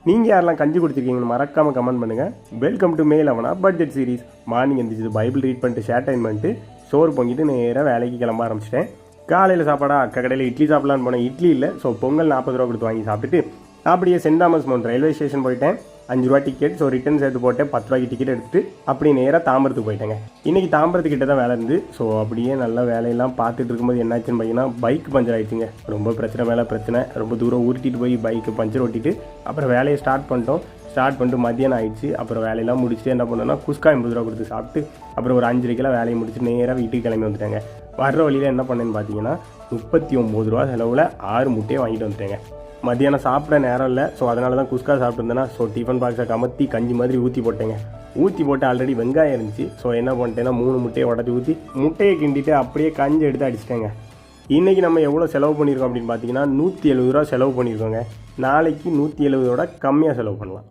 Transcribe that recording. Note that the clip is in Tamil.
நீங்கள் யாரெல்லாம் கஞ்சி குடிச்சிருக்கீங்கன்னு மறக்காமல் கமெண்ட் பண்ணுங்கள். Welcome to May 11 budget series. Morning எழுந்திரிச்சு பைபிள் ரீட் பண்ணிட்டு ஷேர் டைம் பண்ணிட்டு சோறு பொங்கிட்டு நேராக வேலைக்கு கிளம்ப ஆரம்பிச்சிட்டேன். காலையில் சாப்பாடாக அக்கா கடையில் இட்லி சாப்பிட்லான்னு போனேன். இட்லி இல்லை. ஸோ பொங்கல் 40 ரூபா கொடுத்து வாங்கி சாப்பிட்டுட்டு அப்படியே Saint Thomas Mount railway station போயிட்டேன். 5 ரூபா டிக்கெட். ஸோ ரிட்டன் சேர்த்து போட்டேன். 10 ரூபாய்க்கு டிக்கெட் எடுத்துட்டு அப்படியே நேராக தாம்பரத்துக்கு போயிட்டேங்க. இன்றைக்கி தாம்பரத்துக்கிட்ட தான் வேலை இருந்து. ஸோ அப்படியே நல்ல வேலையெல்லாம் பார்த்துட்டு இருக்கும்போது என்னாச்சுன்னு பார்த்தீங்கன்னா பைக் பஞ்சர் ஆகிடுச்சுங்க. ரொம்ப பிரச்சனை மேலே பிரச்சனை. ரொம்ப தூரம் உருட்டிட்டு போய் பைக்கு பஞ்சர் ஓட்டிட்டு அப்புறம் வேலையை ஸ்டார்ட் பண்ணிட்டு மதியானம் ஆகிடுச்சு. அப்புறம் வேலையெல்லாம் முடிச்சுட்டு என்ன பண்ணோன்னா குஸ்கா 80 ரூபா கொடுத்து சாப்பிட்டு அப்புறம் ஒரு 5:30 வேலையை முடிச்சு நேராக வீட்டுக்கு கிளம்பி வந்துட்டேங்க. வர்ற வழியில் என்ன பண்ணேன்னு பார்த்தீங்கன்னா 39 ரூபா செலவில் 6 முட்டையை வாங்கிட்டு வந்துட்டேங்க. மத்தியானம் சாப்பிட நேரம் இல்லை. ஸோ அதனால தான் குஸ்கா சாப்பிட்டுருந்தேன்னா ஸோ டிஃபன் பாக்ஸை கமத்தி கஞ்சி மாதிரி ஊற்றி போட்டேங்க. ஊற்றி போட்டு ஆல்ரெடி வெங்காயம் இருந்துச்சு. ஸோ என்ன பண்ணிட்டேன்னா 3 முட்டையை உடச்சி ஊற்றி முட்டையை கிண்டிட்டு அப்படியே கஞ்சி எடுத்து அடிச்சிட்டேங்க. இன்றைக்கி நம்ம எவ்வளோ செலவு பண்ணியிருக்கோம் அப்படின்னு பார்த்தீங்கன்னா 170 ரூபா செலவு பண்ணியிருக்கோங்க. நாளைக்கு 170 கம்மியாக செலவு பண்ணலாம்.